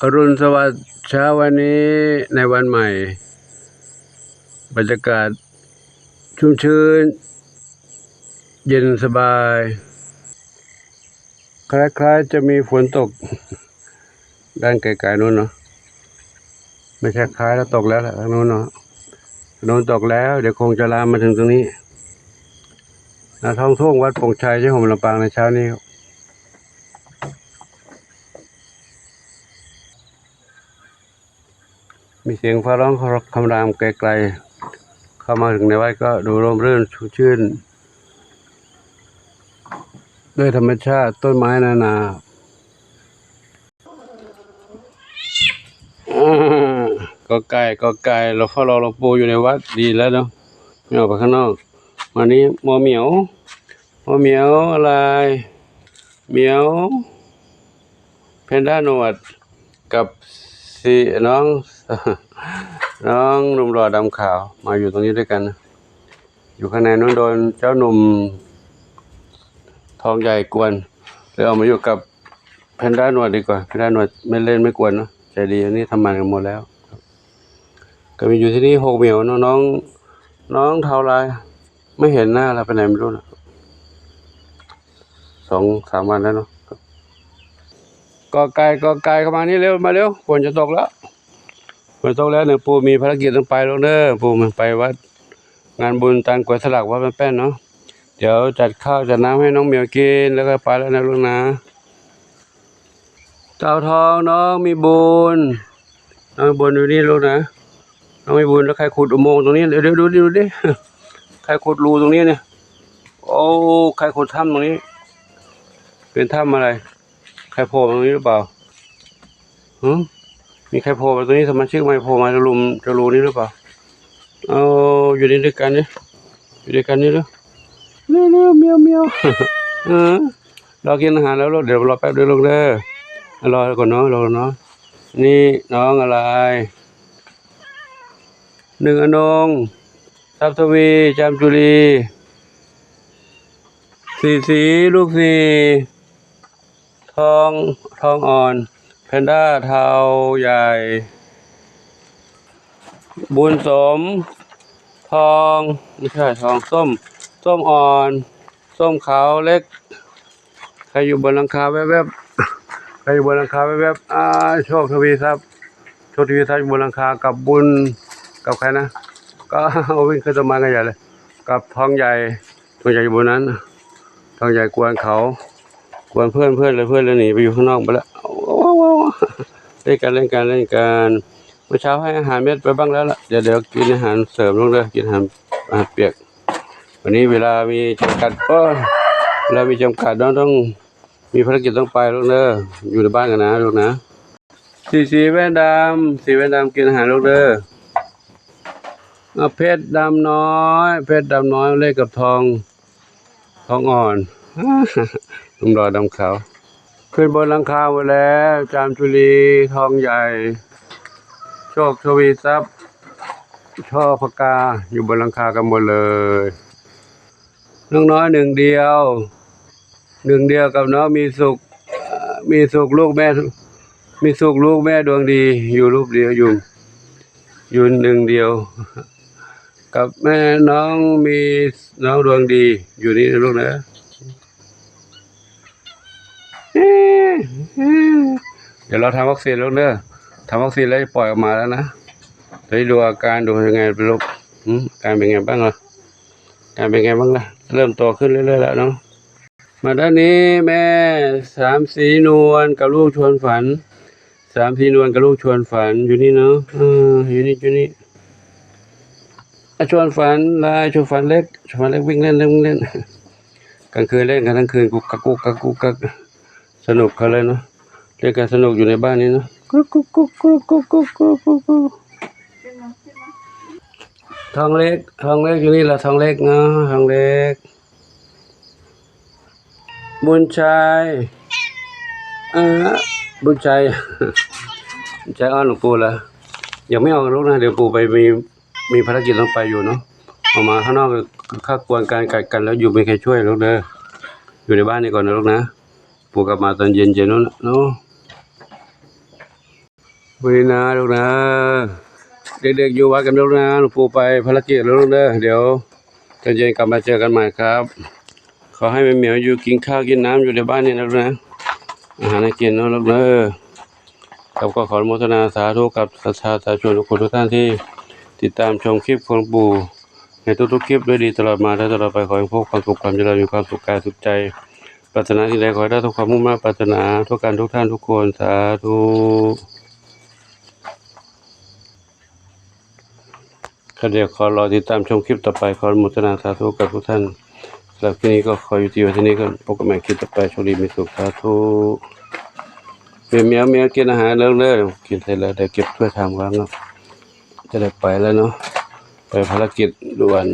อรุณสวัสดิ์เช้าวันนี้ในวันใหม่บรรยากาศชุ่มชื้นเย็นสบายคล้ายๆจะมีฝนตกด้านไกลๆนู้นเนาะไม่ใช่คล้ายแล้วตกแล้วแหละทางนู้นเนาะโน้นตกแล้วเดี๋ยวคงจะลามมาถึงตรงนี้ท้องทุ่งวัดโป่งชัยที่ห่มลำปางในเช้านี้มีเสียงฟ้าร้องคำรามไกลๆเข้ามาถึงในวัดก็ดูร่มรื่นชุ่มชื่นด้วยธรรมชาติต้นไม้นานาก็ไก่เราเฝ้ารอหลวงปู่อยู่ในวัดดีแล้วเนาะไม่ออกไปข้างนอกวันนี้หมอเหมียวอะไรเหมียวเพนด้าหนวดกับสีน้องหนุ่มหล่อดำขาวมาอยู่ตรงนี้ด้วยกันนะอยู่ข้างในนู้นโดนเจ้าหนุ่มทองใหญ่กวนเลยเอามาอยู่กับเพนด้าหนวดดีกว่าเพนด้าหนวดไม่เล่นไม่กวนเนาะใจดีอันนี้ทำงานกันหมดแล้วก็มีอยู่ที่นี่หกเหมียวน้องเทาลายไม่เห็นหน้าเราไปไหนไม่รู้นะ2-3 วันแล้วเนาะก็ไก่เข้ามานี่เร็วมาเร็วฝนจะตกแล้วเนี่ยปู่มีภารกิจต้องไปแล้วเด้อปู่มันไปวัดงานบุญตานกล้วยสลักวัดแป้นเนาะเดี๋ยวจัดข้าวจัดน้ำให้น้องเหมียวกินแล้วก็ไปแล้วนะลูกนะเต่าทองน้องมีบุญอยู่นี่ลูกนะน้องมีบุญแล้วใครขุดอุโมงค์ตรงนี้เดี๋ยวดูดิใครขุดรูตรงนี้เนี่ยโอ้ใครขุดถ้ำตรงนี้เป็นถ้ำอะไรใครโผล่ตรงนี้หรือเปล่ามีใครโผล่มาตรงนี้สมาชิกไม่โผล่มาจะรูนี้หรือเปล่าเอาอยู่นี่ด้วยกันเนี่ยอยู่ด้วยกันนี่เร็วเมียวรอกินอาหารแล้วลูกเดี๋ยวรอแป๊บเดียวลูกเด้อรอก่อนเนาะรอเนาะนี่น้องอะไรหนึ่งอนงทรัพย์ทวีจามจุลีสีลูกสีทองอ่อนแพนด้าเทาใหญ่บุญสมทองไม่ใช่ทองส้มอ่อนส้มขาวเล็กใครอยู่บนหลังคาแวบโชคทวีทรัพย์อยู่บนหลังคากับบุญกับใครนะก็วิ่งขึ้นต้นไม้กันใหญ่เลยกับทองใหญ่อยู่บนนั้นทองใหญ่กวนเขากวนเพื่อนเลยหนีไปอยู่ข้างนอกไปแล้วเล่นกันเมื่อเช้าให้อาหารเม็ดไปบ้างแล้วล่ะเดี๋ยวกินอาหารเสริมลงเลยกินอาหารเปียกวันนี้เวลามีจำกัดต้องมีภารกิจต้องไปลูกเด้ออยู่ในบ้านกันนะลูกนะสีแว่นดำกินอาหารลูกเด้อเพชรดำน้อยเล่นกับทองอ่อนลุงรอดำขาวขึ้นบนหลังคาหมดแล้วจามจุลีทองใหญ่โชคทวีทรัพย์ช่อพกาอยู่บนหลังคากันหมดเลยน้องน้อยหนึ่งเดียวกับน้องมีสุขลูกแม่ดวงดีอยู่รูปเดียวอยู่หนึ่งเดียวกับแม่น้องมีน้องดวงดีอยู่นี่นะลูกนะเดี๋ยวเราทำวัคซีนแล้วเนอะทำวัคซีนแล้วปล่อยออกมาแล้วนะจะได้ดูอาการดูยังไงเป็นลูกการเป็นไงบ้างล่ะเริ่มโตขึ้นเรื่อยๆแล้วเนาะมาด้านนี้แม่3 สีนวลกับลูกชวนฝันอยู่นี่เนาะอยู่นี่ชวนฝันเล็กวิ่งเล่นกลางคืนเล่นกันทั้งคืนกุกกักสนุกเขาเลยเนาะเล่นกันสนุกอยู่ในบ้านนี้เนาะกุกทองเล็กอยู่นี่ละทองเล็กเนาะทองเล็กบุญชัยอ้อนหลวงปู่ละยังไม่ออกลูกนะเดี๋ยวปู่ไปมีภารกิจต้องไปอยู่เนาะออกมาข้างนอกข้ากวนการกัดกันแล้วอยู่ไม่ใครช่วยลูกเด้ออยู่ในบ้านนี่ก่อนนะลูกนะปู่กลับมาตอนเย็นๆนู้นเนาะ วันนี้นะลูกนะเด็กๆอยู่วัดกันลูกนะหลวงปู่ไปภารกิจแล้วลูกเด้อเดี๋ยวตอนเย็นกลับมาเจอกันใหม่ครับขอให้แม่เหมียวอยู่กินข้าวกินน้ำอยู่ในบ้านนี่นะลูกนะอาหารให้กินนะลูกเด้อครับก็ขออนุโมทนาสาธุกับศรัทธาสาธุชนทุกคนทุกท่านที่ติดตามชมคลิปของหลวงปู่ในทุกๆคลิปด้วยดีตลอดมาและตลอดไปขอให้พบความสุขความเจริญมีความสุขกายสุขใจปรารถนาที่ใดขอให้ได้ทุกความมุ่งมั่นปรารถนาทุกการทุกท่านทุกคนสาธุก็เดี๋ยวขอรอติดตามชมคลิปต่อไปขออนุโมทนาสาธุกับทุกท่านสำหรับคลิปนี้ก็ขออยู่ที่ไว้ที่นี้ก็พบกันใหม่คลิปต่อไปโชคดีมีสุขสาธุเมียวกินอาหารแล้วเลยกินเสร็จแล้วเดี๋ยวเก็บถ้วยทำไว้ครับจะได้ไปแล้วเนาะไปภารกิจด่วน